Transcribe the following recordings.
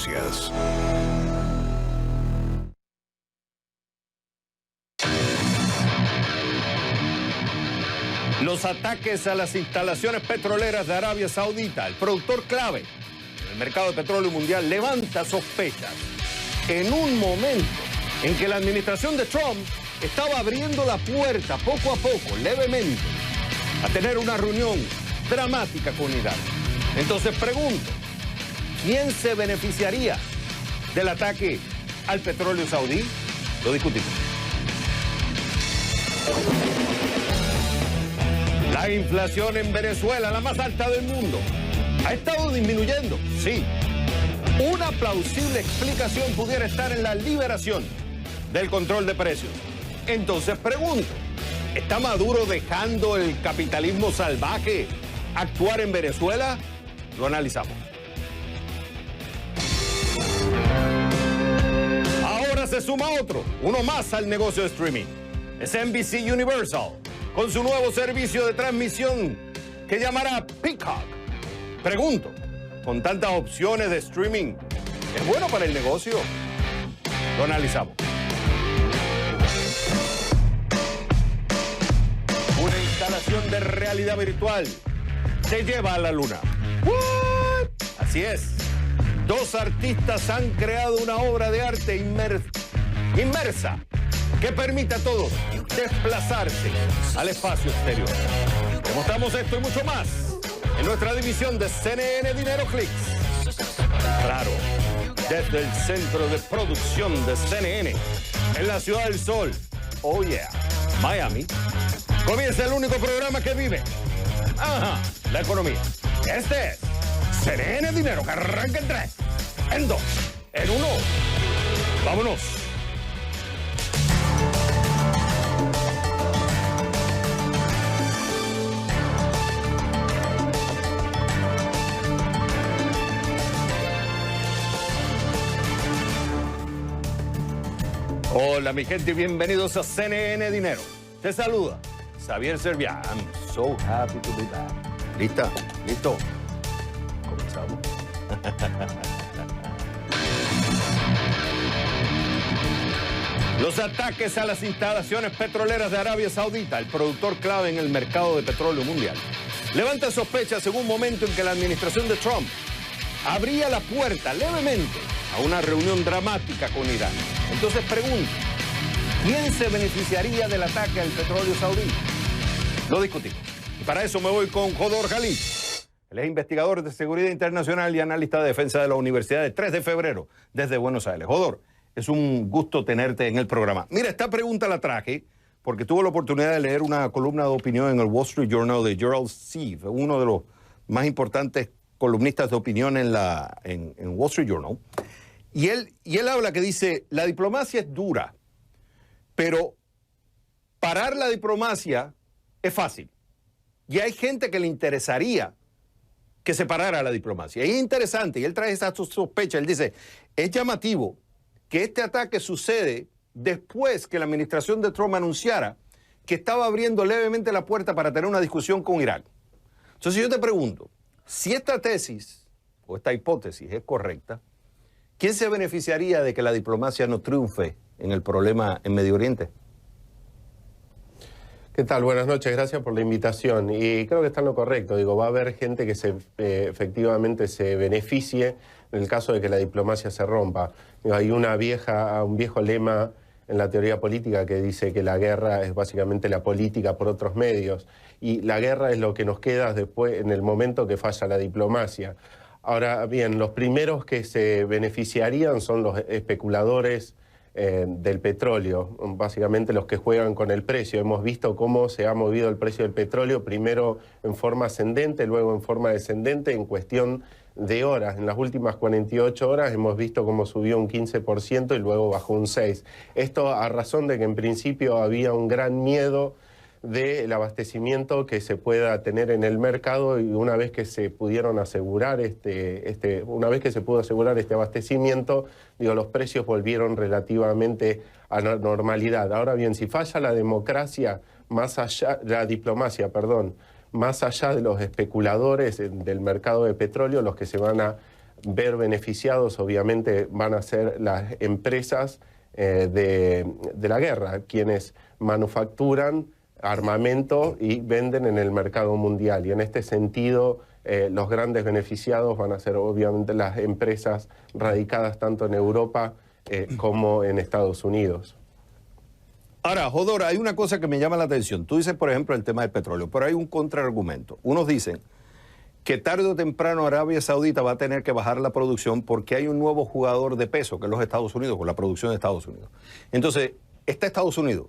Noticias. Los ataques a las instalaciones petroleras de Arabia Saudita, el productor clave en el mercado de petróleo mundial, levanta sospechas en un momento en que la administración de Trump estaba abriendo la puerta poco a poco, levemente, a tener una reunión dramática con Irán. Entonces pregunto, ¿quién se beneficiaría del ataque al petróleo saudí? Lo discutimos. La inflación en Venezuela, la más alta del mundo, ha estado disminuyendo, sí. Una plausible explicación pudiera estar en la liberación del control de precios. Entonces pregunto, ¿está Maduro dejando el capitalismo salvaje actuar en Venezuela? Lo analizamos. Ahora se suma otro, uno más al negocio de streaming. Es NBC Universal, con su nuevo servicio de transmisión que llamará Peacock. Pregunto, con tantas opciones de streaming, ¿es bueno para el negocio? Lo analizamos. Una instalación de realidad virtual te lleva a la luna. ¿What? Así es. Dos artistas han creado una obra de arte inmersa que permite a todos desplazarse al espacio exterior. Demostramos esto y mucho más en nuestra división de CNN Dinero Clicks. Claro, desde el centro de producción de CNN en la Ciudad del Sol, oh yeah, Miami, comienza el único programa que vive, la economía. Este es CNN Dinero, que arranca en 3, en 2, en 1. Vámonos. Hola mi gente y bienvenidos a CNN Dinero. Te saluda Xavier Serviá. I'm so happy to be back. ¿Lista? ¿Listo? Comenzamos. Los ataques a las instalaciones petroleras de Arabia Saudita, el productor clave en el mercado de petróleo mundial, levantan sospechas en un momento en que la administración de Trump abría la puerta levemente a una reunión dramática con Irán. Entonces pregunto, ¿quién se beneficiaría del ataque al petróleo saudí? Lo discutimos. Y para eso me voy con Jodor Khalid. Él es investigador de seguridad internacional y analista de defensa de la Universidad de 3 de febrero, desde Buenos Aires. Jodor, es un gusto tenerte en el programa. Mira, esta pregunta la traje porque tuve la oportunidad de leer una columna de opinión en el Wall Street Journal de Gerald Seeve, uno de los más importantes columnistas de opinión en Wall Street Journal. Y él habla que dice, la diplomacia es dura, pero parar la diplomacia es fácil. Y hay gente que le interesaría que se parara la diplomacia. Y es interesante, y él trae esa sospecha, él dice, es llamativo que este ataque sucede después que la administración de Trump anunciara que estaba abriendo levemente la puerta para tener una discusión con Irán. Entonces yo te pregunto, si esta tesis o esta hipótesis es correcta, ¿quién se beneficiaría de que la diplomacia no triunfe en el problema en Medio Oriente? ¿Qué tal? Buenas noches, gracias por la invitación. Y creo que está en lo correcto. Digo, va a haber gente que efectivamente se beneficie en el caso de que la diplomacia se rompa. Digo, hay un viejo lema en la teoría política que dice que la guerra es básicamente la política por otros medios. Y la guerra es lo que nos queda después, en el momento que falla la diplomacia. Ahora bien, los primeros que se beneficiarían son los especuladores del petróleo, básicamente los que juegan con el precio. Hemos visto cómo se ha movido el precio del petróleo, primero en forma ascendente, luego en forma descendente, en cuestión de horas. En las últimas 48 horas hemos visto cómo subió un 15% y luego bajó un 6%. Esto a razón de que en principio había un gran miedo del abastecimiento que se pueda tener en el mercado, y una vez que se pudieron asegurar una vez que se pudo asegurar este abastecimiento, digo, los precios volvieron relativamente a la normalidad. Ahora bien, si falla la diplomacia, más allá de los especuladores del mercado de petróleo, los que se van a ver beneficiados obviamente van a ser las empresas de la guerra, quienes manufacturan armamento y venden en el mercado mundial. Y en este sentido, los grandes beneficiados van a ser obviamente las empresas radicadas tanto en Europa como en Estados Unidos. Ahora, Hodor, hay una cosa que me llama la atención. Tú dices, por ejemplo, el tema del petróleo, pero hay un contraargumento. Unos dicen que tarde o temprano Arabia Saudita va a tener que bajar la producción porque hay un nuevo jugador de peso, que es los Estados Unidos, con la producción de Estados Unidos. Entonces, está Estados Unidos.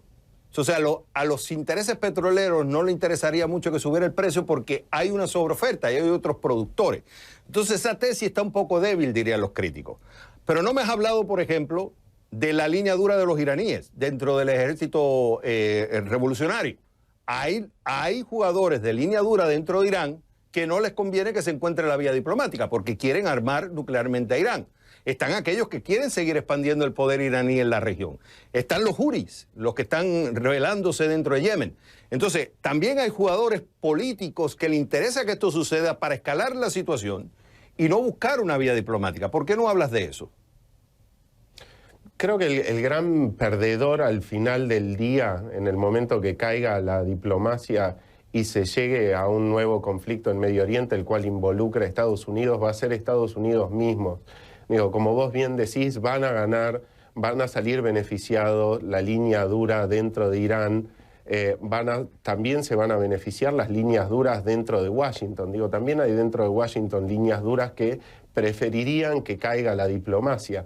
O sea, a los intereses petroleros no le interesaría mucho que subiera el precio porque hay una sobreoferta y hay otros productores. Entonces, esa tesis está un poco débil, dirían los críticos. Pero no me has hablado, por ejemplo, de la línea dura de los iraníes dentro del ejército revolucionario. Hay jugadores de línea dura dentro de Irán que no les conviene que se encuentre la vía diplomática porque quieren armar nuclearmente a Irán. Están aquellos que quieren seguir expandiendo el poder iraní en la región. Están los huris, los que están rebelándose dentro de Yemen. Entonces, también hay jugadores políticos que le interesa que esto suceda para escalar la situación y no buscar una vía diplomática. ¿Por qué no hablas de eso? Creo que el gran perdedor al final del día, en el momento que caiga la diplomacia y se llegue a un nuevo conflicto en Medio Oriente, el cual involucra a Estados Unidos, va a ser Estados Unidos mismos. Digo, como vos bien decís, van a ganar, van a salir beneficiados la línea dura dentro de Irán, también se van a beneficiar las líneas duras dentro de Washington. Digo, también hay dentro de Washington líneas duras que preferirían que caiga la diplomacia.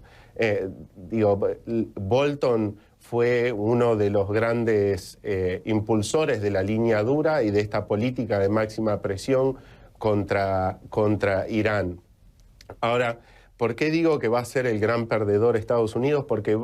Bolton fue uno de los grandes impulsores de la línea dura y de esta política de máxima presión contra Irán. Ahora, ¿por qué digo que va a ser el gran perdedor Estados Unidos? Porque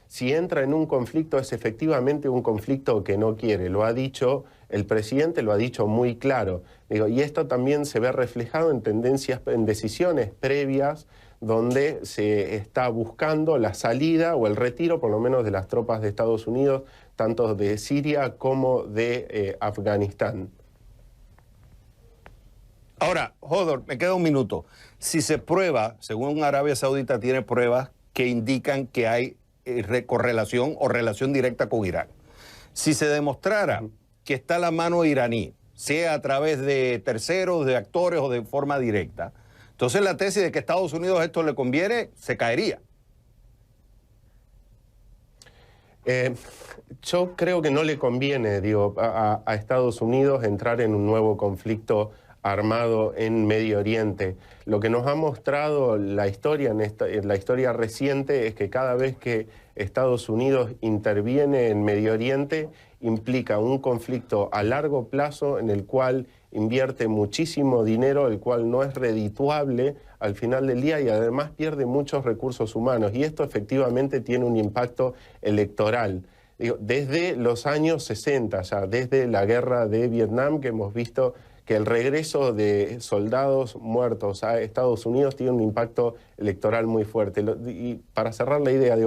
si entra en un conflicto, es efectivamente un conflicto que no quiere. Lo ha dicho el presidente, lo ha dicho muy claro. Y esto también se ve reflejado en tendencias, en decisiones previas, donde se está buscando la salida o el retiro, por lo menos, de las tropas de Estados Unidos, tanto de Siria como de Afganistán. Ahora, Hodor, me queda un minuto. Si se prueba, según Arabia Saudita tiene pruebas que indican que hay correlación o relación directa con Irán. Si se demostrara que está la mano iraní, sea a través de terceros, de actores o de forma directa, entonces la tesis de que a Estados Unidos esto le conviene se caería. Yo creo que no le conviene, a Estados Unidos entrar en un nuevo conflicto armado en Medio Oriente. Lo que nos ha mostrado la historia en la historia reciente es que cada vez que Estados Unidos interviene en Medio Oriente implica un conflicto a largo plazo en el cual invierte muchísimo dinero, el cual no es redituable al final del día y además pierde muchos recursos humanos. Y esto efectivamente tiene un impacto electoral. Desde los años 60, ya desde la guerra de Vietnam, que hemos visto que el regreso de soldados muertos a Estados Unidos tiene un impacto electoral muy fuerte. Y para cerrar la idea,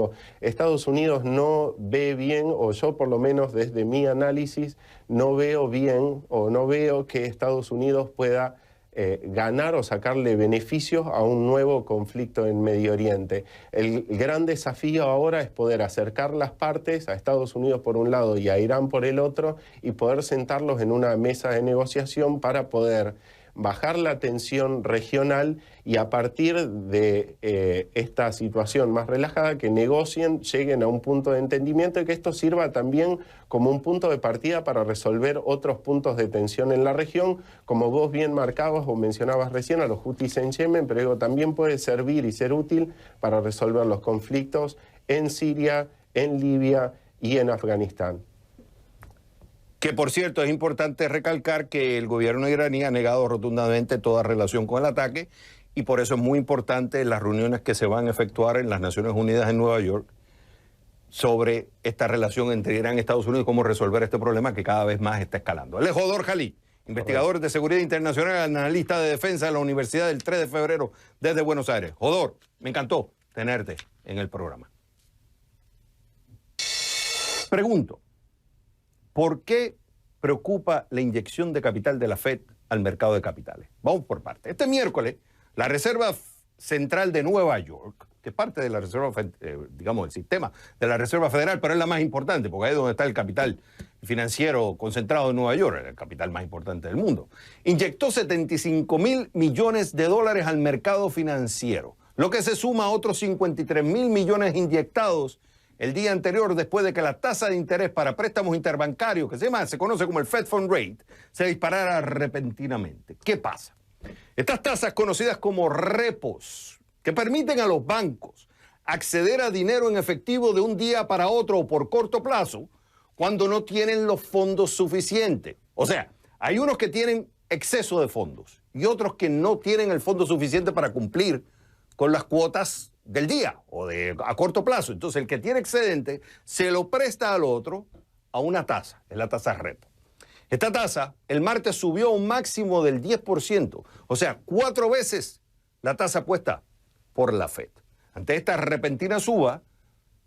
Estados Unidos no ve bien, o yo por lo menos desde mi análisis, no veo bien o no veo que Estados Unidos pueda ganar o sacarle beneficios a un nuevo conflicto en Medio Oriente. El gran desafío ahora es poder acercar las partes, a Estados Unidos por un lado y a Irán por el otro, y poder sentarlos en una mesa de negociación para poder bajar la tensión regional y a partir de esta situación más relajada que negocien, lleguen a un punto de entendimiento y que esto sirva también como un punto de partida para resolver otros puntos de tensión en la región, como vos bien marcabas o mencionabas recién a los hutis en Yemen, pero también puede servir y ser útil para resolver los conflictos en Siria, en Libia y en Afganistán. Que, por cierto, es importante recalcar que el gobierno iraní ha negado rotundamente toda relación con el ataque y por eso es muy importante las reuniones que se van a efectuar en las Naciones Unidas en Nueva York sobre esta relación entre Irán y Estados Unidos y cómo resolver este problema que cada vez más está escalando. Él es Hodor Jalí, investigador de seguridad internacional, analista de defensa de la Universidad del 3 de febrero desde Buenos Aires. Hodor, me encantó tenerte en el programa. Pregunto, ¿por qué preocupa la inyección de capital de la Fed al mercado de capitales? Vamos por partes. Este miércoles, la Reserva Central de Nueva York, que es parte de la Reserva, digamos, el sistema de la Reserva Federal, pero es la más importante, porque ahí es donde está el capital financiero concentrado en Nueva York, el capital más importante del mundo, inyectó $75.000 millones al mercado financiero, lo que se suma a otros 53.000 millones inyectados el día anterior, después de que la tasa de interés para préstamos interbancarios, que se conoce como el Fed Fund Rate, se disparara repentinamente. ¿Qué pasa? Estas tasas, conocidas como repos, que permiten a los bancos acceder a dinero en efectivo de un día para otro o por corto plazo, cuando no tienen los fondos suficientes. O sea, hay unos que tienen exceso de fondos y otros que no tienen el fondo suficiente para cumplir con las cuotas del día o a corto plazo. Entonces, el que tiene excedente se lo presta al otro a una tasa, es la tasa repo. Esta tasa el martes subió a un máximo del 10%, o sea, 4 veces la tasa puesta por la Fed. Ante esta repentina suba,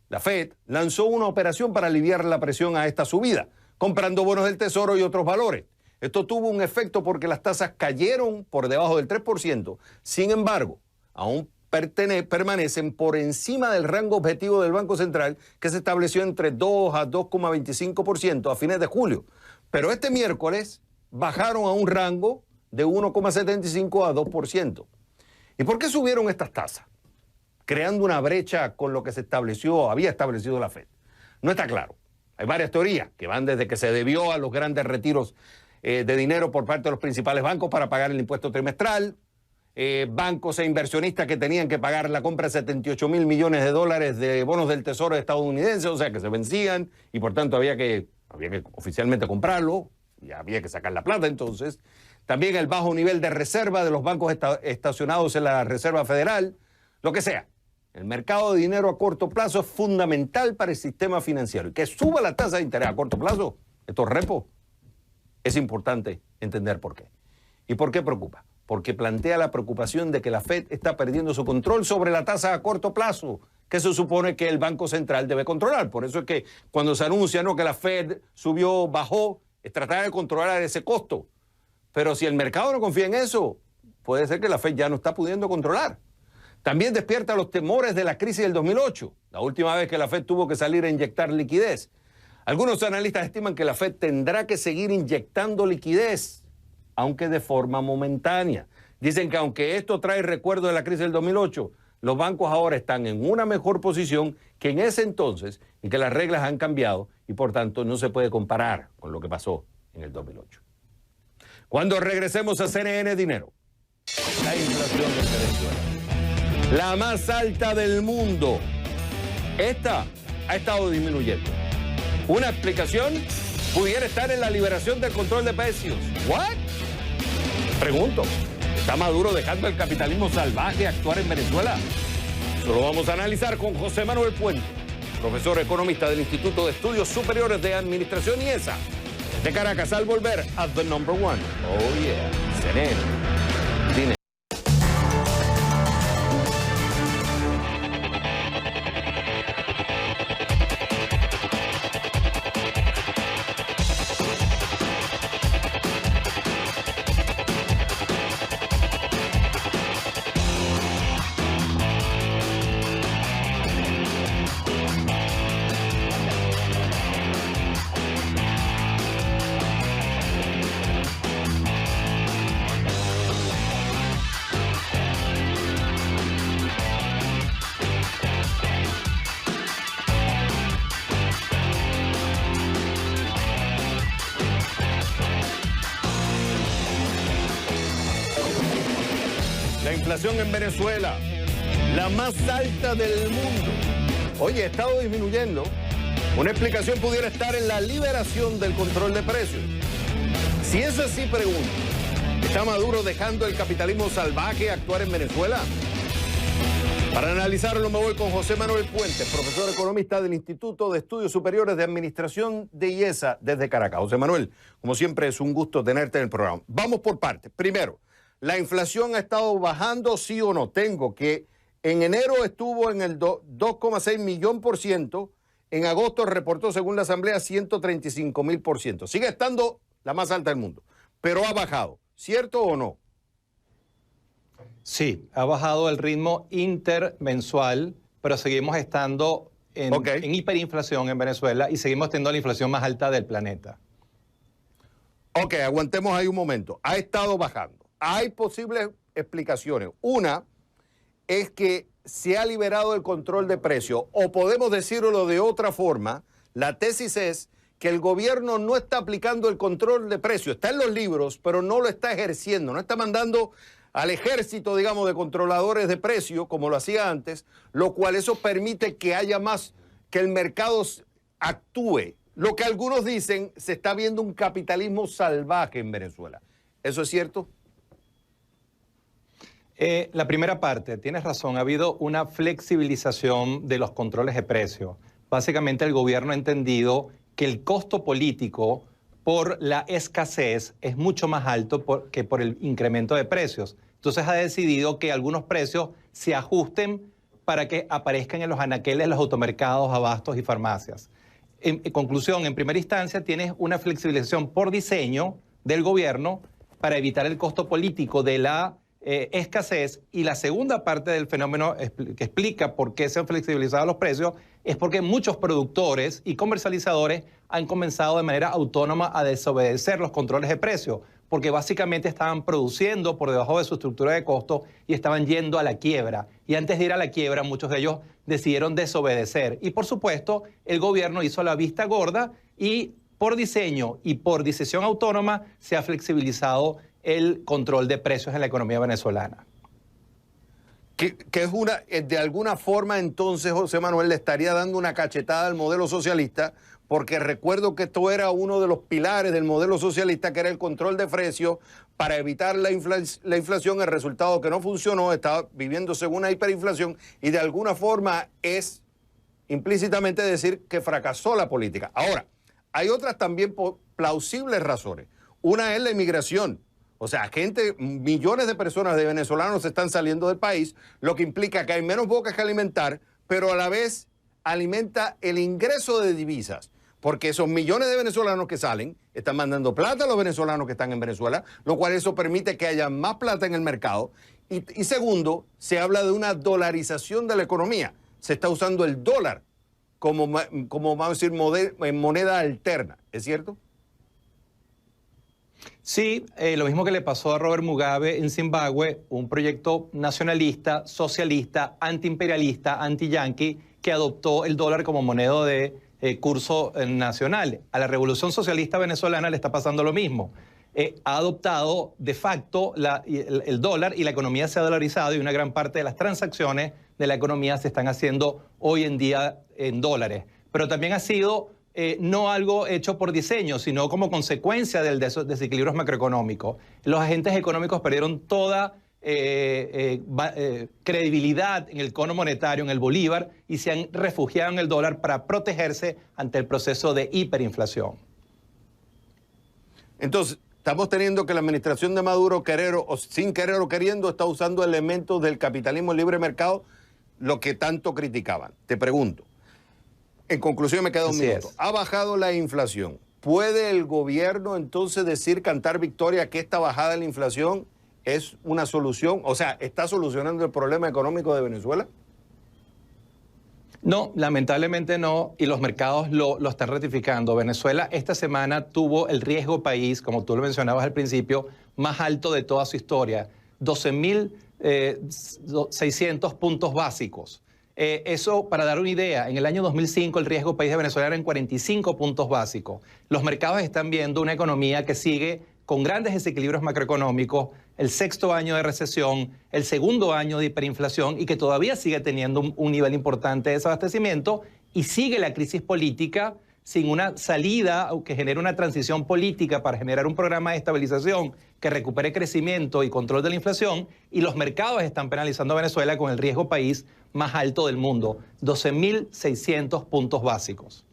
la Fed lanzó una operación para aliviar la presión a esta subida, comprando bonos del Tesoro y otros valores. Esto tuvo un efecto porque las tasas cayeron por debajo del 3%, sin embargo, aún permanecen por encima del rango objetivo del Banco Central, que se estableció entre 2 a 2,25% a fines de julio. Pero este miércoles bajaron a un rango de 1,75 a 2%. ¿Y por qué subieron estas tasas? Creando una brecha con lo que había establecido la Fed. No está claro. Hay varias teorías que van desde que se debió a los grandes retiros de dinero por parte de los principales bancos para pagar el impuesto trimestral, bancos e inversionistas que tenían que pagar la compra de $78.000 millones de bonos del Tesoro estadounidense, o sea, que se vencían y por tanto había que oficialmente comprarlo y había que sacar la plata entonces. También el bajo nivel de reserva de los bancos estacionados en la Reserva Federal, lo que sea. El mercado de dinero a corto plazo es fundamental para el sistema financiero. Y que suba la tasa de interés a corto plazo, estos repos, es importante entender por qué. ¿Y por qué preocupa? Porque plantea la preocupación de que la Fed está perdiendo su control sobre la tasa a corto plazo, que se supone que el Banco Central debe controlar. Por eso es que cuando se anuncia que la Fed subió, bajó, es tratar de controlar ese costo. Pero si el mercado no confía en eso, puede ser que la Fed ya no está pudiendo controlar. También despierta los temores de la crisis del 2008, la última vez que la Fed tuvo que salir a inyectar liquidez. Algunos analistas estiman que la Fed tendrá que seguir inyectando liquidez, aunque de forma momentánea. Dicen que aunque esto trae recuerdo de la crisis del 2008, los bancos ahora están en una mejor posición que en ese entonces y que las reglas han cambiado y por tanto no se puede comparar con lo que pasó en el 2008. Cuando regresemos a CNN Dinero, la inflación de Venezuela, la más alta del mundo, esta ha estado disminuyendo. Una explicación pudiera estar en la liberación del control de precios. ¿What? Pregunto, ¿está Maduro dejando el capitalismo salvaje actuar en Venezuela? Eso lo vamos a analizar con José Manuel Puente, profesor economista del Instituto de Estudios Superiores de Administración IESA, de Caracas, al volver a The Number One. Oh yeah, CNN Dinero. La inflación en Venezuela, la más alta del mundo. Oye, ha estado disminuyendo. Una explicación pudiera estar en la liberación del control de precios. Si es así, pregunto, ¿está Maduro dejando el capitalismo salvaje actuar en Venezuela? Para analizarlo me voy con José Manuel Puente, profesor economista del Instituto de Estudios Superiores de Administración de IESA desde Caracas. José Manuel, como siempre es un gusto tenerte en el programa. Vamos por partes. Primero, ¿la inflación ha estado bajando, sí o no? Tengo que en enero estuvo en el 2,6 millón %, en agosto reportó según la Asamblea 135.000%. Sigue estando la más alta del mundo, pero ha bajado, ¿cierto o no? Sí, ha bajado el ritmo intermensual, pero seguimos estando en hiperinflación en Venezuela y seguimos teniendo la inflación más alta del planeta. Ok, aguantemos ahí un momento. Ha estado bajando. Hay posibles explicaciones. Una es que se ha liberado el control de precios, o podemos decirlo de otra forma, la tesis es que el gobierno no está aplicando el control de precios. Está en los libros, pero no lo está ejerciendo, no está mandando al ejército, digamos, de controladores de precios, como lo hacía antes, lo cual eso permite que haya más, que el mercado actúe. Lo que algunos dicen, se está viendo un capitalismo salvaje en Venezuela. ¿Eso es cierto? La primera parte, tienes razón, ha habido una flexibilización de los controles de precios. Básicamente el gobierno ha entendido que el costo político por la escasez es mucho más alto que por el incremento de precios. Entonces ha decidido que algunos precios se ajusten para que aparezcan en los anaqueles de los automercados, abastos y farmacias. En conclusión, en primera instancia tienes una flexibilización por diseño del gobierno para evitar el costo político de la escasez, y la segunda parte del fenómeno que explica por qué se han flexibilizado los precios es porque muchos productores y comercializadores han comenzado de manera autónoma a desobedecer los controles de precios, porque básicamente estaban produciendo por debajo de su estructura de costo y estaban yendo a la quiebra. Y antes de ir a la quiebra, muchos de ellos decidieron desobedecer. Y por supuesto, el gobierno hizo la vista gorda y por diseño y por decisión autónoma se ha flexibilizado el control de precios en la economía venezolana. Que es de alguna forma entonces, José Manuel, le estaría dando una cachetada al modelo socialista, porque recuerdo que esto era uno de los pilares del modelo socialista, que era el control de precios para evitar la inflación. El resultado que no funcionó, estaba viviéndose una hiperinflación, y de alguna forma es implícitamente decir que fracasó la política. Ahora, hay otras también plausibles razones. Una es la inmigración. O sea, millones de personas, de venezolanos, están saliendo del país, lo que implica que hay menos bocas que alimentar, pero a la vez alimenta el ingreso de divisas, porque esos millones de venezolanos que salen están mandando plata a los venezolanos que están en Venezuela, lo cual eso permite que haya más plata en el mercado. Y segundo, se habla de una dolarización de la economía. Se está usando el dólar como vamos a decir, moneda alterna. ¿Es cierto? Sí, lo mismo que le pasó a Robert Mugabe en Zimbabue, un proyecto nacionalista, socialista, antiimperialista, anti-yanqui, que adoptó el dólar como moneda de curso nacional. A la revolución socialista venezolana le está pasando lo mismo. Ha adoptado de facto el dólar, y la economía se ha dolarizado, y una gran parte de las transacciones de la economía se están haciendo hoy en día en dólares. Pero también ha sido no algo hecho por diseño, sino como consecuencia del desequilibrios macroeconómicos. Los agentes económicos perdieron toda credibilidad en el cono monetario, en el bolívar, y se han refugiado en el dólar para protegerse ante el proceso de hiperinflación. Entonces, estamos teniendo que la administración de Maduro, sin querer o queriendo, está usando elementos del capitalismo libre mercado, lo que tanto criticaban. Te pregunto, en conclusión, me queda un minuto. Ha bajado la inflación. ¿Puede el gobierno entonces decir, cantar victoria, que esta bajada de la inflación es una solución? O sea, ¿está solucionando el problema económico de Venezuela? No, lamentablemente no, y los mercados lo están ratificando. Venezuela esta semana tuvo el riesgo país, como tú lo mencionabas al principio, más alto de toda su historia, 12.600 puntos básicos. Eso, para dar una idea, en el año 2005 el riesgo país de Venezuela era en 45 puntos básicos. Los mercados están viendo una economía que sigue con grandes desequilibrios macroeconómicos, el sexto año de recesión, el segundo año de hiperinflación, y que todavía sigue teniendo un nivel importante de desabastecimiento, y sigue la crisis política sin una salida que genere una transición política para generar un programa de estabilización que recupere crecimiento y control de la inflación, y los mercados están penalizando a Venezuela con el riesgo país más alto del mundo, 12.600 puntos básicos.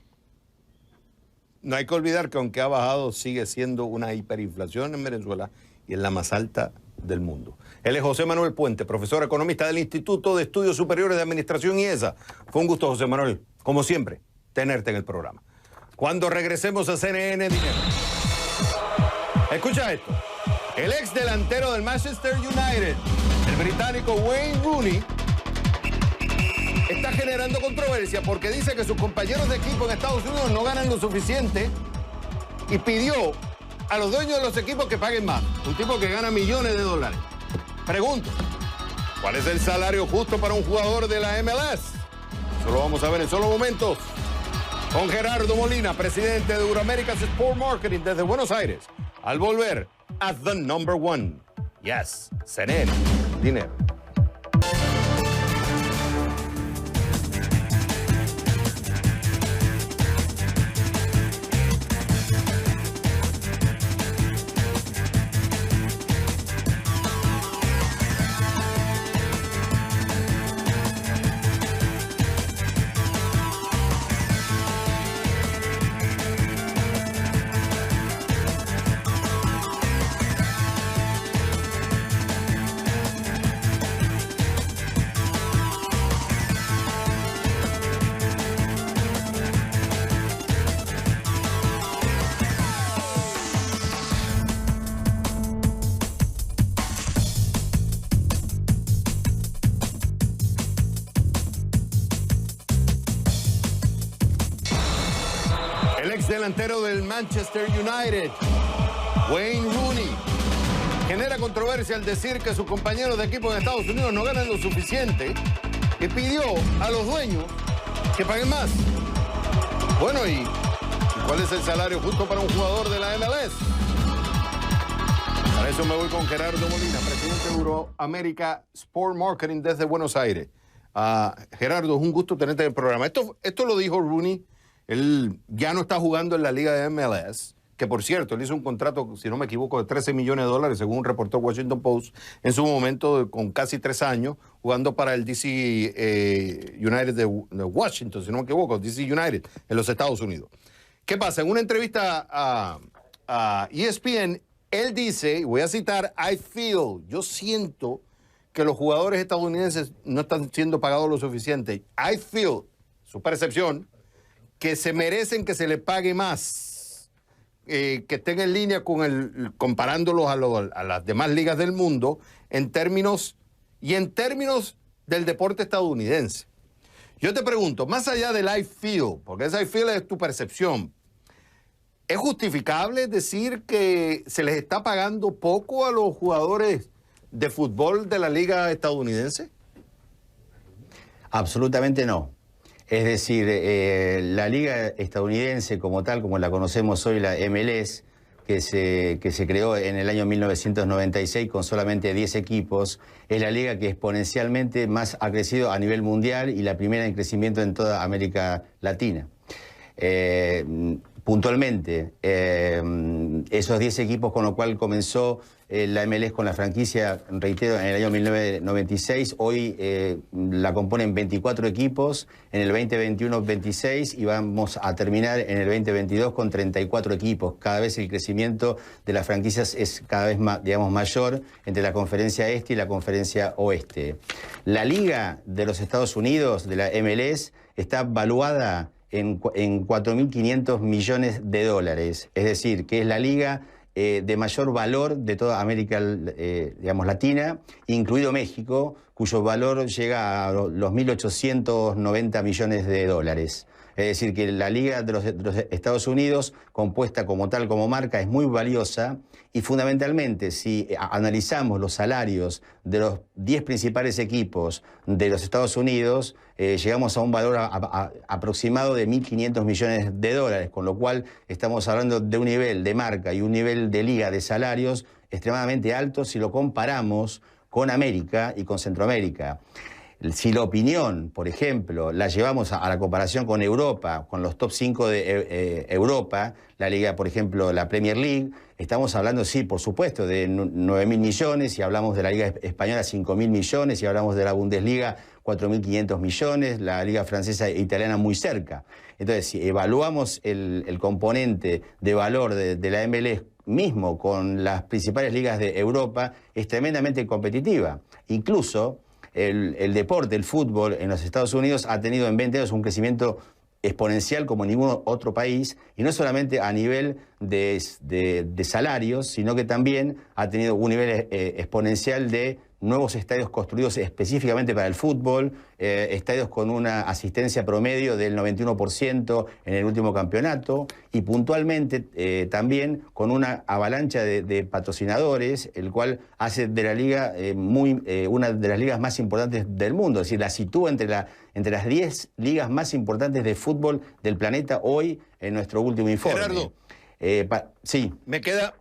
No hay que olvidar que aunque ha bajado, sigue siendo una hiperinflación en Venezuela y es la más alta del mundo. Él es José Manuel Puente, profesor economista del Instituto de Estudios Superiores de Administración IESA. Fue un gusto, José Manuel, como siempre, tenerte en el programa. Cuando regresemos a CNN Dinero. Escucha esto. El ex delantero del Manchester United, el británico Wayne Rooney está generando controversia porque dice que sus compañeros de equipo en Estados Unidos no ganan lo suficiente y pidió a los dueños de los equipos que paguen más. Un tipo que gana millones de dólares. Pregunto, ¿cuál es el salario justo para un jugador de la MLS? Eso lo vamos a ver en solo momentos con Gerardo Molina, presidente de Euraméricas Sport Marketing desde Buenos Aires. Al volver a The Number One. Yes, CNN, dinero. El ex delantero del Manchester United, Wayne Rooney, genera controversia al decir que sus compañeros de equipo en Estados Unidos no ganan lo suficiente y pidió a los dueños que paguen más. Bueno, ¿y cuál es el salario justo para un jugador de la MLS? Para eso me voy con Gerardo Molina, presidente de Euroamérica Sport Marketing desde Buenos Aires. Gerardo, es un gusto tenerte en el programa. Esto lo dijo Rooney. Él ya no está jugando en la liga de MLS, que por cierto, él hizo un contrato, si no me equivoco, de $13 millones, según un reportero de Washington Post, en su momento, con casi 3 años, jugando para el DC United de Washington, si no me equivoco, DC United, en los Estados Unidos. ¿Qué pasa? En una entrevista a ESPN, él dice, y voy a citar, yo siento que los jugadores estadounidenses no están siendo pagados lo suficiente. I feel, su percepción, que se merecen que se les pague más, que estén en línea con comparándolos a las demás ligas del mundo en términos del deporte estadounidense. Yo te pregunto, más allá del I feel, porque ese I feel es tu percepción, ¿es justificable decir que se les está pagando poco a los jugadores de fútbol de la liga estadounidense? Absolutamente no. Es decir, la liga estadounidense como tal, como la conocemos hoy, la MLS, que se creó en el año 1996 con solamente 10 equipos, es la liga que exponencialmente más ha crecido a nivel mundial y la primera en crecimiento en toda América Latina. Puntualmente, esos 10 equipos con lo cual comenzó la MLS con la franquicia, reitero, en el año 1996, hoy la componen 24 equipos, en el 2021 26 y vamos a terminar en el 2022 con 34 equipos. Cada vez el crecimiento de las franquicias es cada vez más, digamos, mayor entre la conferencia este y la conferencia oeste. La liga de los Estados Unidos, de la MLS, está valuada en 4.500 millones de dólares, es decir, que es la liga de mayor valor de toda América digamos, Latina, incluido México, cuyo valor llega a los 1.890 millones de dólares. Es decir, que la Liga de los Estados Unidos, compuesta como tal, como marca, es muy valiosa y fundamentalmente, si analizamos los salarios de los 10 principales equipos de los Estados Unidos, llegamos a un valor aproximado de 1.500 millones de dólares, con lo cual estamos hablando de un nivel de marca y un nivel de liga de salarios extremadamente alto si lo comparamos con América y con Centroamérica. Si la opinión, por ejemplo, la llevamos a la comparación con Europa, con los top 5 de Europa, la liga, por ejemplo, la Premier League, estamos hablando, sí, por supuesto, de 9.000 millones, si hablamos de la Liga Española, 5.000 millones, si hablamos de la Bundesliga, 4.500 millones, la Liga Francesa e Italiana muy cerca. Entonces, si evaluamos el componente de valor de la MLS mismo con las principales ligas de Europa, es tremendamente competitiva. Incluso el deporte, el fútbol en los Estados Unidos ha tenido en 20 años un crecimiento exponencial como ningún otro país, y no solamente a nivel de salarios, sino que también ha tenido un nivel exponencial de nuevos estadios construidos específicamente para el fútbol, estadios con una asistencia promedio del 91% en el último campeonato y puntualmente también con una avalancha de patrocinadores, el cual hace de la liga una de las ligas más importantes del mundo, es decir, la sitúa entre las 10 ligas más importantes de fútbol del planeta hoy en nuestro último informe. Gerardo, sí. me queda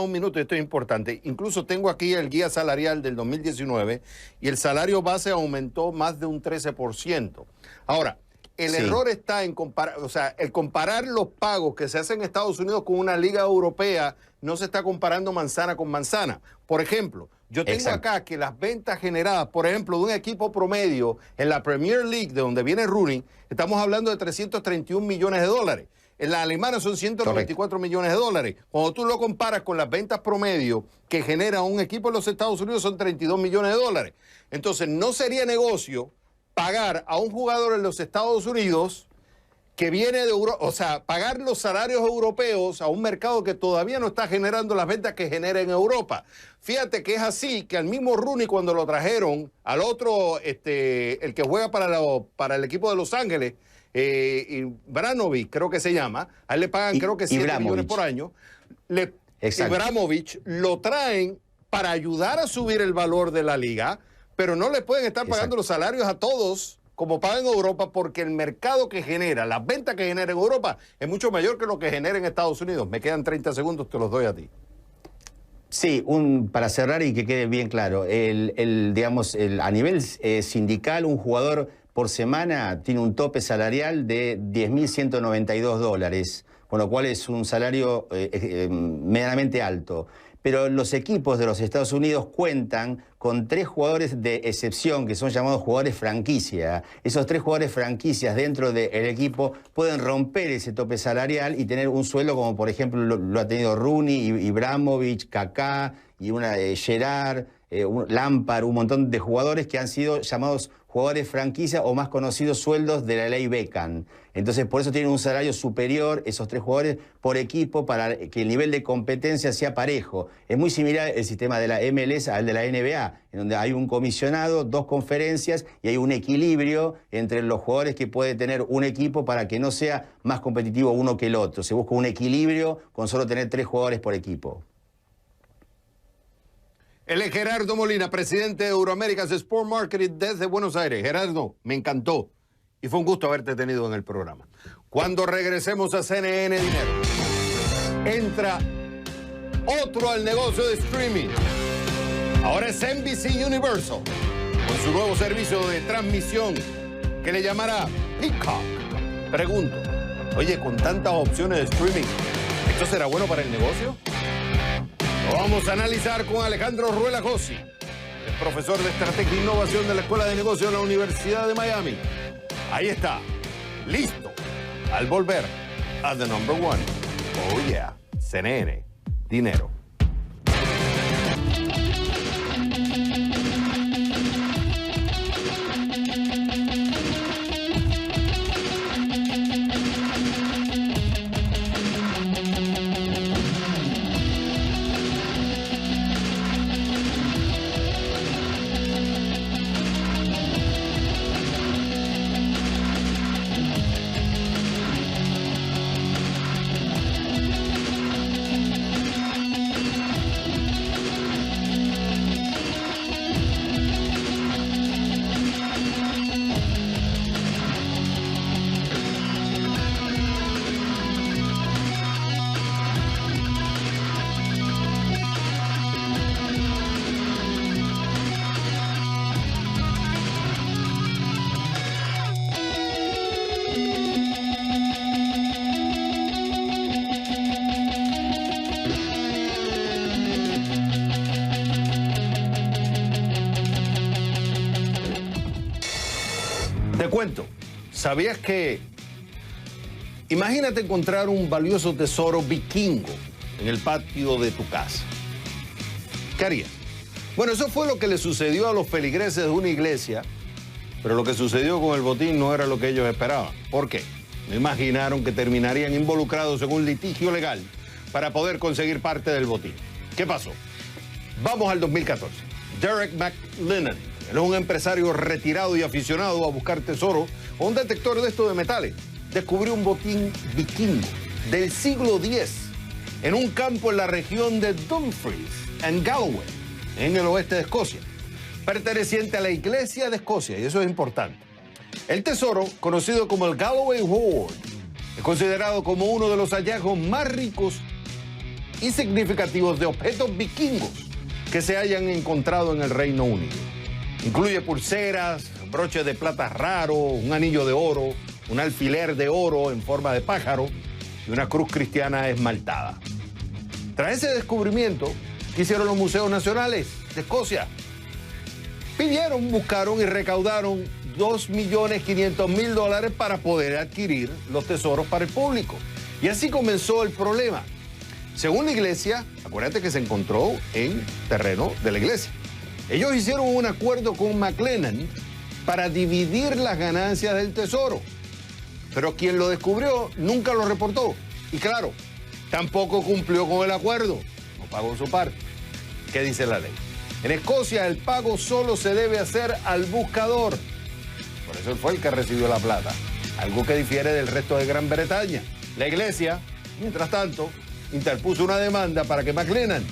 un minuto y esto es importante. Incluso tengo aquí el guía salarial del 2019 y el salario base aumentó más de un 13%. Ahora, el error está en comparar los pagos que se hacen en Estados Unidos con una liga europea, no se está comparando manzana con manzana. Por ejemplo, yo tengo acá que las ventas generadas, por ejemplo, de un equipo promedio en la Premier League, de donde viene Rooney, estamos hablando de 331 millones de dólares. En la alemana son 194 millones de dólares. Cuando tú lo comparas con las ventas promedio que genera un equipo en los Estados Unidos, son 32 millones de dólares. Entonces, no sería negocio pagar a un jugador en los Estados Unidos que viene de Europa, o sea, pagar los salarios europeos a un mercado que todavía no está generando las ventas que genera en Europa. Fíjate que es así, que al mismo Rooney cuando lo trajeron, al otro, el que juega para el equipo de Los Ángeles, Ibrahimovic, creo que se llama, a él le pagan creo que 7 millones por año. Ibrahimovic lo traen para ayudar a subir el valor de la liga, pero no le pueden estar pagando los salarios a todos como pagan en Europa, porque el mercado que genera, las ventas que genera en Europa es mucho mayor que lo que genera en Estados Unidos. Me quedan 30 segundos, te los doy a ti. Sí, para cerrar y que quede bien claro, a nivel sindical, un jugador por semana tiene un tope salarial de $10.192, con lo cual es un salario medianamente alto. Pero los equipos de los Estados Unidos cuentan con 3 jugadores de excepción, que son llamados jugadores franquicia. Esos 3 jugadores franquicias dentro del equipo pueden romper ese tope salarial y tener un sueldo como, por ejemplo, lo ha tenido Rooney, Ibrahimovic, Kaká, y Gerrard, Lampard, un montón de jugadores que han sido llamados jugadores franquicia o más conocidos sueldos de la ley Beckham. Entonces, por eso tienen un salario superior, esos 3 jugadores, por equipo, para que el nivel de competencia sea parejo. Es muy similar el sistema de la MLS al de la NBA, en donde hay un comisionado, 2 conferencias y hay un equilibrio entre los jugadores que puede tener un equipo para que no sea más competitivo uno que el otro. Se busca un equilibrio con solo tener 3 jugadores por equipo. Él es Gerardo Molina, presidente de Euroaméricas Sport Marketing desde Buenos Aires. Gerardo, me encantó y fue un gusto haberte tenido en el programa. Cuando regresemos a CNN Dinero, entra otro al negocio de streaming. Ahora es NBC Universal, con su nuevo servicio de transmisión que le llamará Peacock. Pregunto, oye, con tantas opciones de streaming, ¿esto será bueno para el negocio? Lo vamos a analizar con Alejandro Ruela Gossi, el profesor de Estrategia e Innovación de la Escuela de Negocios de la Universidad de Miami. Ahí está, listo, al volver a The Number One. Oh yeah, CNN, dinero. Te cuento, ¿sabías que? Imagínate encontrar un valioso tesoro vikingo en el patio de tu casa. ¿Qué harías? Bueno, eso fue lo que le sucedió a los feligreses de una iglesia, pero lo que sucedió con el botín no era lo que ellos esperaban. ¿Por qué? No imaginaron que terminarían involucrados en un litigio legal para poder conseguir parte del botín. ¿Qué pasó? Vamos al 2014. Derek McLennan, él es un empresario retirado y aficionado a buscar tesoro o un detector de estos de metales. Descubrió un botín vikingo del siglo X en un campo en la región de Dumfries, en Galloway, en el oeste de Escocia, perteneciente a la Iglesia de Escocia, y eso es importante. El tesoro, conocido como el Galloway Hoard, es considerado como uno de los hallazgos más ricos y significativos de objetos vikingos que se hayan encontrado en el Reino Unido. Incluye pulseras, broches de plata raros, un anillo de oro, un alfiler de oro en forma de pájaro y una cruz cristiana esmaltada. Tras ese descubrimiento, ¿qué hicieron los museos nacionales de Escocia? Buscaron y recaudaron $2.500.000 para poder adquirir los tesoros para el público. Y así comenzó el problema. Según la iglesia, acuérdate que se encontró en terreno de la iglesia. Ellos hicieron un acuerdo con McLennan para dividir las ganancias del tesoro. Pero quien lo descubrió nunca lo reportó. Y claro, tampoco cumplió con el acuerdo. No pagó su parte. ¿Qué dice la ley? En Escocia el pago solo se debe hacer al buscador. Por eso él fue el que recibió la plata. Algo que difiere del resto de Gran Bretaña. La iglesia, mientras tanto, interpuso una demanda para que McLennan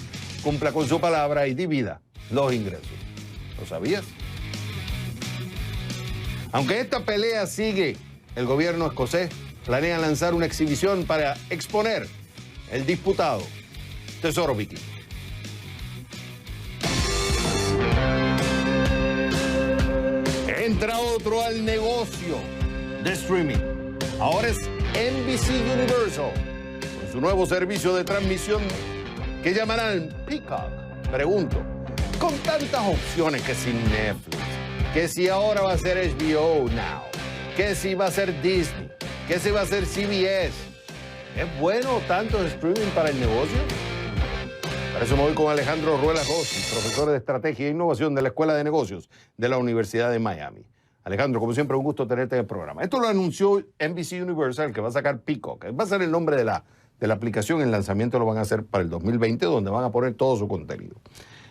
cumpla con su palabra y divida los ingresos. ¿Lo sabías? Aunque esta pelea sigue, el gobierno escocés planea lanzar una exhibición para exponer el disputado tesoro vikingo. Entra otro al negocio de streaming. Ahora es NBC Universal, con su nuevo servicio de transmisión que llamarán Peacock. Pregunto, con tantas opciones, que si Netflix, que si ahora va a ser HBO Now, que si va a ser Disney, que si va a ser CBS, ¿es bueno tanto el streaming para el negocio? Para eso me voy con Alejandro Ruelas Rossi, profesor de Estrategia e Innovación de la Escuela de Negocios de la Universidad de Miami. Alejandro, como siempre, un gusto tenerte en el programa. Esto lo anunció NBC Universal, que va a sacar Peacock. Va a ser el nombre de la aplicación. El lanzamiento lo van a hacer para el 2020, donde van a poner todo su contenido.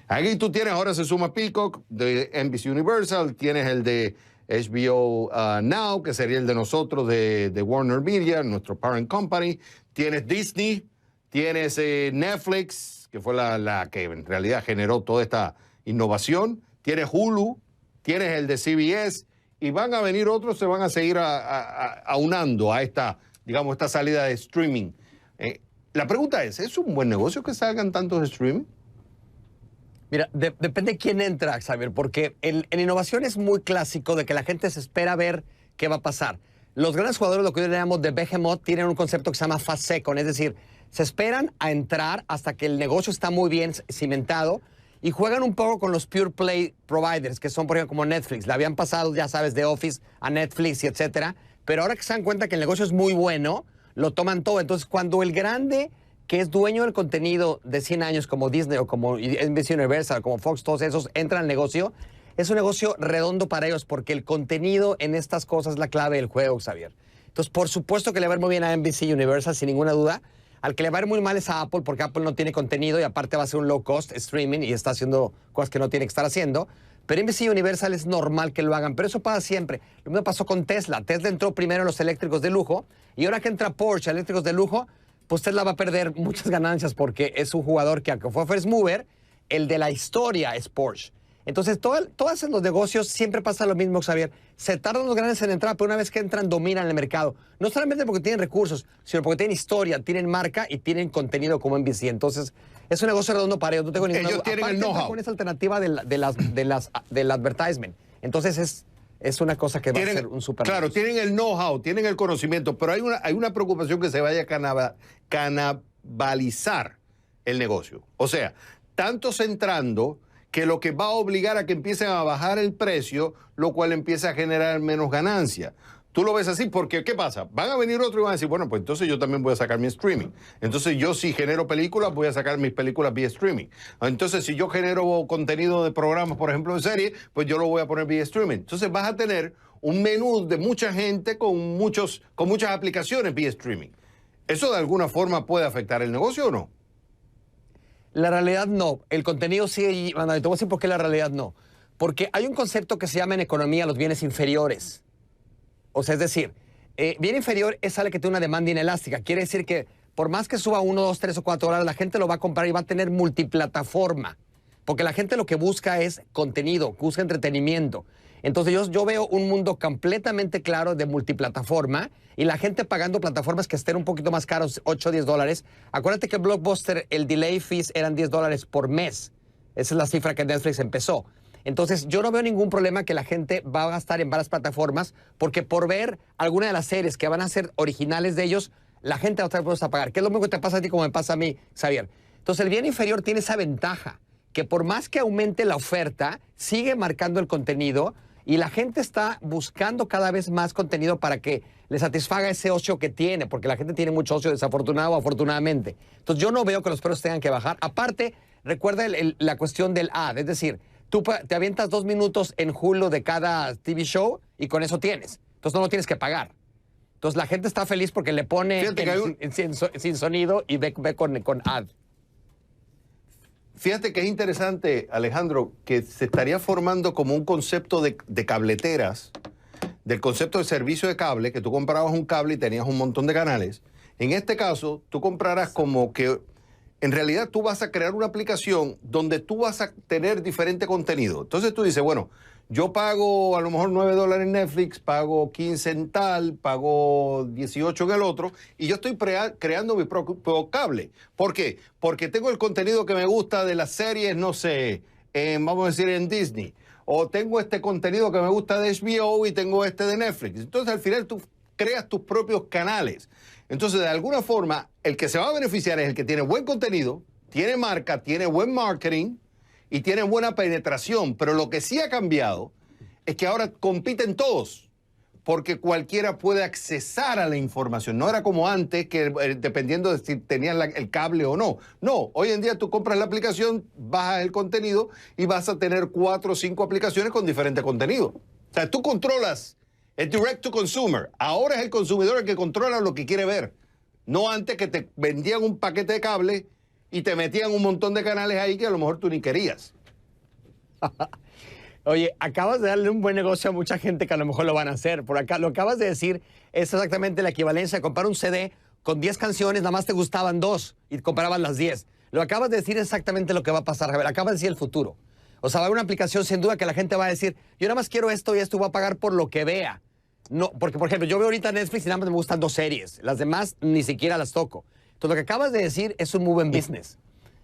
Aquí tú tienes, ahora se suma Peacock de NBC Universal, tienes el de HBO Now, que sería el de nosotros, de Warner Media, nuestro parent company. Tienes Disney, tienes Netflix, que fue la que en realidad generó toda esta innovación. Tienes Hulu, tienes el de CBS, y van a venir otros, se van a seguir aunando a esta, digamos, esta salida de streaming. La pregunta ¿es un buen negocio que salgan tantos de streaming? Mira, depende de quién entra, Xavier, porque en innovación es muy clásico de que la gente se espera a ver qué va a pasar. Los grandes jugadores, lo que hoy llamamos de Behemoth, tienen un concepto que se llama fast second, es decir, se esperan a entrar hasta que el negocio está muy bien cimentado y juegan un poco con los pure play providers, que son, por ejemplo, como Netflix. Le habían pasado, ya sabes, de Office a Netflix y etcétera, pero ahora que se dan cuenta que el negocio es muy bueno, lo toman todo. Entonces, cuando el grande, que es dueño del contenido de 100 años, como Disney o como NBC Universal, como Fox, todos esos, entran al negocio, es un negocio redondo para ellos, porque el contenido en estas cosas es la clave del juego, Xavier. Entonces, por supuesto que le va a ir muy bien a NBC Universal, sin ninguna duda. Al que le va a ir muy mal es a Apple, porque Apple no tiene contenido y aparte va a ser un low cost streaming y está haciendo cosas que no tiene que estar haciendo. Pero NBC Universal es normal que lo hagan, pero eso pasa siempre. Lo mismo pasó con Tesla. Tesla entró primero en los eléctricos de lujo y ahora que entra Porsche, eléctricos de lujo, pues Tesla va a perder muchas ganancias porque es un jugador que, aunque fue first mover, el de la historia es Porsche. Entonces, todos los negocios siempre pasa lo mismo, Xavier. Se tardan los grandes en entrar, pero una vez que entran, dominan el mercado. No solamente porque tienen recursos, sino porque tienen historia, tienen marca y tienen contenido como NBC. Entonces, es un negocio redondo para ellos. No tengo ninguna duda. Ellos tienen el know-how. Con esa alternativa del advertisement. Entonces, es una cosa que va a ser un super Claro, negocio. tienen el know-how, tienen el conocimiento, pero hay una preocupación que se vaya a canibalizar el negocio. O sea, tantos entrando que lo que va a obligar a que empiecen a bajar el precio, lo cual empieza a generar menos ganancia. Tú lo ves así porque, ¿qué pasa? Van a venir otros y van a decir, bueno, pues entonces yo también voy a sacar mi streaming. Entonces yo si genero películas, voy a sacar mis películas vía streaming. Entonces si yo genero contenido de programas, por ejemplo, de serie, pues yo lo voy a poner vía streaming. Entonces vas a tener un menú de mucha gente con muchas aplicaciones vía streaming. ¿Eso de alguna forma puede afectar el negocio o no? La realidad no. El contenido sigue. Te voy a decir por qué la realidad no. Porque hay un concepto que se llama en economía los bienes inferiores. O sea, es decir, bien inferior es algo que tiene una demanda inelástica. Quiere decir que por más que suba 1, 2, 3 o 4 dólares, la gente lo va a comprar y va a tener multiplataforma. Porque la gente lo que busca es contenido, busca entretenimiento. Entonces yo veo un mundo completamente claro de multiplataforma y la gente pagando plataformas que estén un poquito más caros, 8 o 10 dólares. Acuérdate que Blockbuster, el delay fees eran 10 dólares por mes. Esa es la cifra que Netflix empezó. Entonces yo no veo ningún problema que la gente va a gastar en varias plataformas porque por ver alguna de las series que van a ser originales de ellos, la gente va a estar dispuesta a pagar. Que es lo mismo que te pasa a ti como me pasa a mí, Xavier. Entonces el bien inferior tiene esa ventaja, que por más que aumente la oferta, sigue marcando el contenido y la gente está buscando cada vez más contenido para que le satisfaga ese ocio que tiene, porque la gente tiene mucho ocio, desafortunado o afortunadamente. Entonces yo no veo que los precios tengan que bajar. Aparte, recuerda la cuestión del ad, es decir, tú te avientas 2 minutos en Hulu de cada TV show y con eso tienes. Entonces no lo tienes que pagar. Entonces la gente está feliz porque le pone sin sonido y ve con ad. Fíjate que es interesante, Alejandro, que se estaría formando como un concepto de cableteras, del concepto de servicio de cable, que tú comprabas un cable y tenías un montón de canales. En este caso, tú comprarás como que, en realidad tú vas a crear una aplicación donde tú vas a tener diferente contenido. Entonces tú dices, bueno, yo pago a lo mejor 9 dólares en Netflix, pago 15 en tal, pago 18 en el otro, y yo estoy creando mi propio cable. ¿Por qué? Porque tengo el contenido que me gusta de las series, no sé, vamos a decir en Disney, o tengo este contenido que me gusta de HBO y tengo este de Netflix. Entonces al final tú creas tus propios canales. Entonces de alguna forma el que se va a beneficiar es el que tiene buen contenido, tiene marca, tiene buen marketing, y tienen buena penetración, pero lo que sí ha cambiado es que ahora compiten todos, porque cualquiera puede accesar a la información. No era como antes, que dependiendo de si tenías el cable o no. No, hoy en día tú compras la aplicación, bajas el contenido y vas a tener 4 o 5 aplicaciones con diferente contenido. O sea, tú controlas el direct to consumer. Ahora es el consumidor el que controla lo que quiere ver. No antes que te vendían un paquete de cable y te metían un montón de canales ahí que a lo mejor tú ni querías. Oye, acabas de darle un buen negocio a mucha gente que a lo mejor lo van a hacer. Por acá, lo que acabas de decir es exactamente la equivalencia de comprar un CD con 10 canciones, nada más te gustaban 2 y comparabas las 10. Lo que acabas de decir es exactamente lo que va a pasar, Javier. Acabas de decir el futuro. O sea, va a haber una aplicación sin duda que la gente va a decir, yo nada más quiero esto y esto, voy a pagar por lo que vea. No, porque, por ejemplo, yo veo ahorita Netflix y nada más me gustan 2 series. Las demás ni siquiera las toco. Entonces, lo que acabas de decir es un move en business.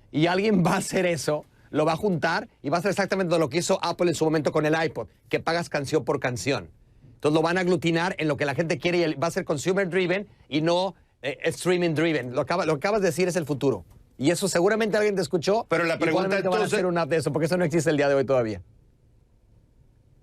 Y alguien va a hacer eso, lo va a juntar y va a hacer exactamente lo que hizo Apple en su momento con el iPod, que pagas canción por canción. Entonces lo van a aglutinar en lo que la gente quiere y va a ser consumer driven y no streaming driven. Lo que acabas de decir es el futuro. Y eso seguramente alguien te escuchó. Pero la pregunta entonces, van a hacer una app de eso, porque eso no existe el día de hoy todavía.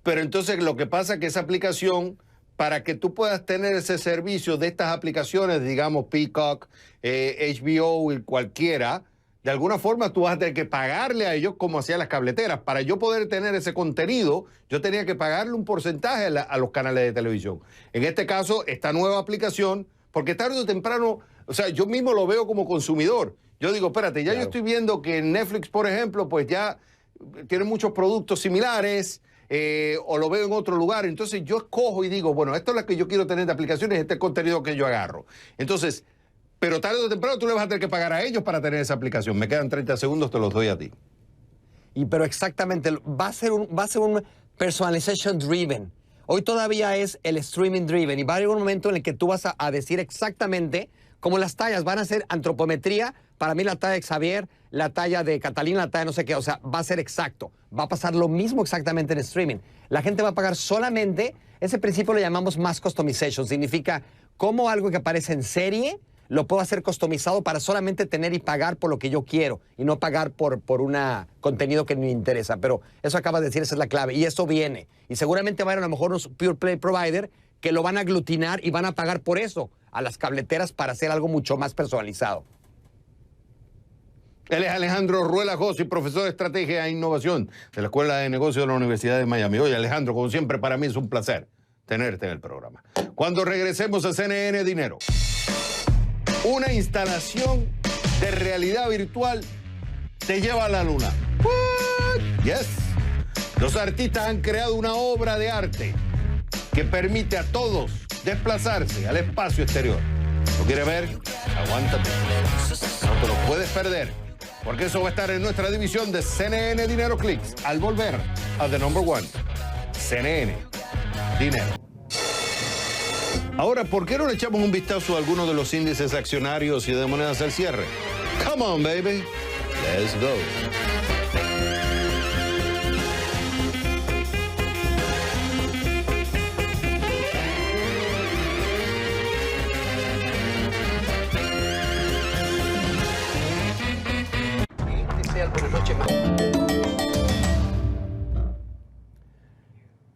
Pero entonces lo que pasa es que esa aplicación, para que tú puedas tener ese servicio de estas aplicaciones, digamos Peacock, HBO y cualquiera, de alguna forma tú vas a tener que pagarle a ellos como hacían las cableteras. Para yo poder tener ese contenido, yo tenía que pagarle un porcentaje a los canales de televisión. En este caso, esta nueva aplicación, porque tarde o temprano, o sea, yo mismo lo veo como consumidor. Yo digo, espérate, ya claro, yo estoy viendo que Netflix, por ejemplo, pues ya tiene muchos productos similares, o lo veo en otro lugar. Entonces yo escojo y digo, bueno, esto es lo que yo quiero tener de aplicaciones, este contenido que yo agarro. Entonces, pero tarde o temprano tú le vas a tener que pagar a ellos para tener esa aplicación. Me quedan 30 segundos, te los doy a ti. Pero exactamente, va a ser un personalization driven. Hoy todavía es el streaming driven y va a haber un momento en el que tú vas a decir exactamente cómo las tallas van a ser antropometría. Para mí la talla de Xavier, la talla de Catalina, la talla de no sé qué, o sea, va a ser exacto. Va a pasar lo mismo exactamente en streaming. La gente va a pagar solamente, ese principio lo llamamos mass customization, significa cómo algo que aparece en serie lo puedo hacer customizado para solamente tener y pagar por lo que yo quiero y no pagar por un contenido que me interesa. Pero eso acabas de decir, esa es la clave. Y eso viene. Y seguramente va a haber a lo mejor unos pure play provider que lo van a aglutinar y van a pagar por eso a las cableteras para hacer algo mucho más personalizado. Él es Alejandro Ruela Jossi, profesor de Estrategia e Innovación de la Escuela de Negocios de la Universidad de Miami. Oye, Alejandro, como siempre, para mí es un placer tenerte en el programa. Cuando regresemos a CNN Dinero, una instalación de realidad virtual te lleva a la luna. What? Yes. Los artistas han creado una obra de arte que permite a todos desplazarse al espacio exterior. ¿Lo quieres ver? Aguántate. No te lo puedes perder, porque eso va a estar en nuestra división de CNN Dinero Clicks al volver a The Number One. CNN Dinero. Ahora, ¿por qué no le echamos un vistazo a algunos de los índices accionarios y de monedas al cierre? Come on, baby. Let's go.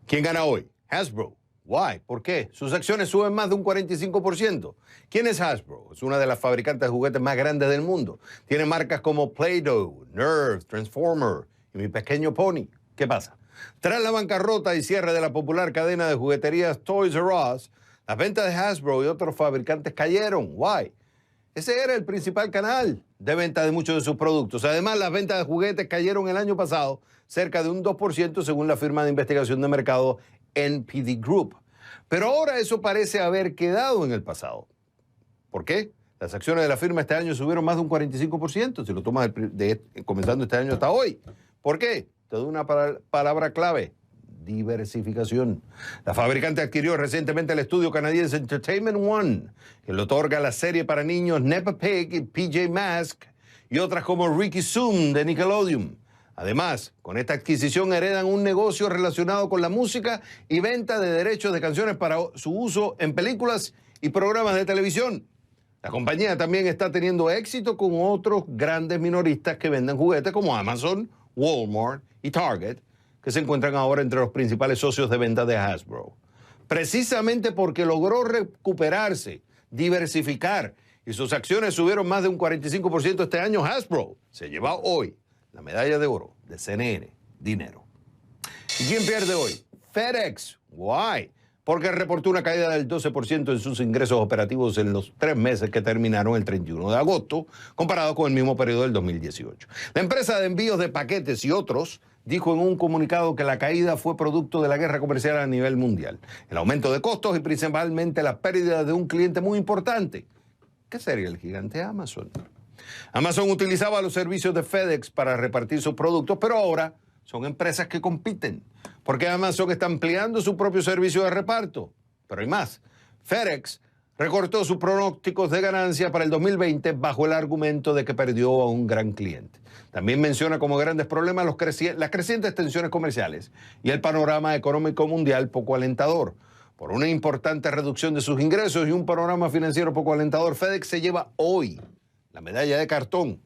¿Quién gana hoy? Hasbro. Why? ¿Por qué? Sus acciones suben más de un 45%. ¿Quién es Hasbro? Es una de las fabricantes de juguetes más grandes del mundo. Tiene marcas como Play-Doh, Nerf, Transformer y Mi Pequeño Pony. ¿Qué pasa? Tras la bancarrota y cierre de la popular cadena de jugueterías Toys R Us, las ventas de Hasbro y otros fabricantes cayeron. Why? Ese era el principal canal de venta de muchos de sus productos. Además, las ventas de juguetes cayeron el año pasado cerca de un 2% según la firma de investigación de mercado NPD Group. Pero ahora eso parece haber quedado en el pasado. ¿Por qué? Las acciones de la firma este año subieron más de un 45%, si lo tomas comenzando este año hasta hoy. ¿Por qué? Te doy una palabra clave: diversificación. La fabricante adquirió recientemente el estudio canadiense Entertainment One, que le otorga la serie para niños Peppa Pig y PJ Masks y otras como Ricky Zoom de Nickelodeon. Además, con esta adquisición heredan un negocio relacionado con la música y venta de derechos de canciones para su uso en películas y programas de televisión. La compañía también está teniendo éxito con otros grandes minoristas que venden juguetes como Amazon, Walmart y Target, que se encuentran ahora entre los principales socios de venta de Hasbro. Precisamente porque logró recuperarse, diversificar y sus acciones subieron más de un 45% este año, Hasbro se lleva hoy la medalla de oro de CNN Dinero. ¿Y quién pierde hoy? FedEx. Why? Porque reportó una caída del 12% en sus ingresos operativos en los 3 meses que terminaron el 31 de agosto, comparado con el mismo periodo del 2018. La empresa de envíos de paquetes y otros dijo en un comunicado que la caída fue producto de la guerra comercial a nivel mundial, el aumento de costos y principalmente la pérdida de un cliente muy importante. ¿Qué sería el gigante Amazon? Amazon utilizaba los servicios de FedEx para repartir sus productos, pero ahora son empresas que compiten, porque Amazon está ampliando su propio servicio de reparto. Pero hay más. FedEx recortó sus pronósticos de ganancia para el 2020 bajo el argumento de que perdió a un gran cliente. También menciona como grandes problemas las crecientes tensiones comerciales y el panorama económico mundial poco alentador. Por una importante reducción de sus ingresos y un panorama financiero poco alentador, FedEx se lleva hoy la medalla de cartón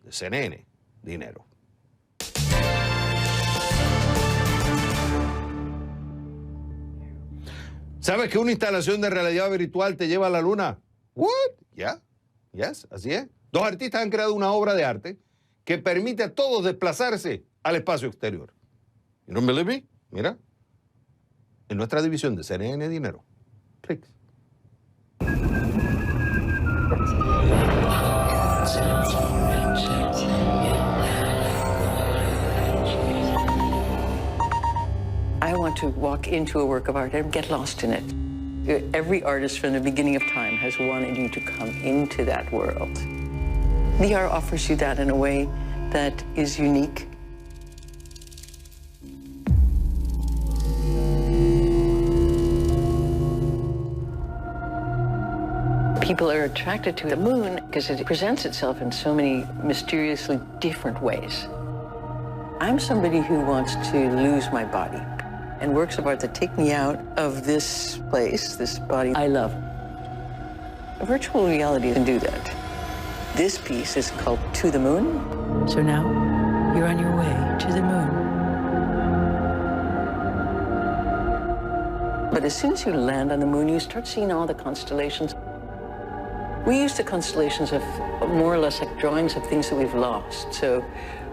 de CNN Dinero. ¿Sabes que una instalación de realidad virtual te lleva a la luna? ¿What? ¿Ya? ¿Yes? Así es. 2 artistas han creado una obra de arte que permite a todos desplazarse al espacio exterior. ¿You don't believe me? Mira. En nuestra división de CNN Dinero. Clicks. I want to walk into a work of art and get lost in it. Every artist from the beginning of time has wanted you to come into that world. VR offers you that in a way that is unique. People are attracted to the moon because it presents itself in so many mysteriously different ways. I'm somebody who wants to lose my body, and works of art that take me out of this place, this body I love. Virtual reality can do that. This piece is called To the Moon. So now you're on your way to the moon. But as soon as you land on the moon, you start seeing all the constellations. We use the constellations of more or less like drawings of things that we've lost. So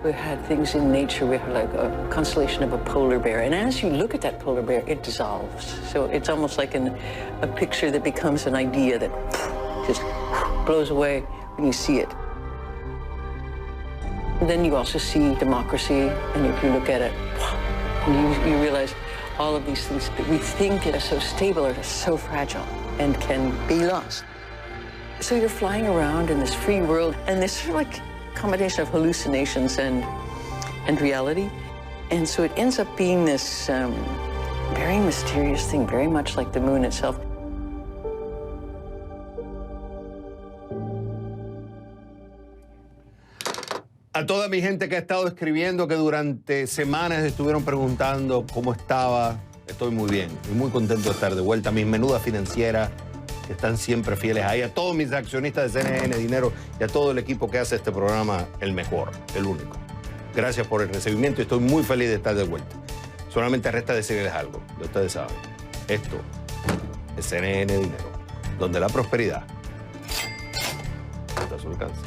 we had things in nature, we had like a constellation of a polar bear. And as you look at that polar bear, it dissolves. So it's almost like a picture that becomes an idea that just blows away when you see it. Then you also see democracy, and if you look at it, you realize all of these things that we think are so stable are so fragile and can be lost. So you're flying around in this free world, and this sort of like combination of hallucinations and reality. And so it ends up being this very mysterious thing, very much like the moon itself. A toda mi gente que ha estado escribiendo, que durante semanas estuvieron preguntando cómo estaba, estoy muy bien y muy contento de estar de vuelta. Mis menudas financieras que están siempre fieles ahí, a todos mis accionistas de CNN Dinero y a todo el equipo que hace este programa el mejor, el único. Gracias por el recibimiento y estoy muy feliz de estar de vuelta. Solamente resta decirles algo, ya ustedes saben. Esto es CNN Dinero, donde la prosperidad está a su alcance.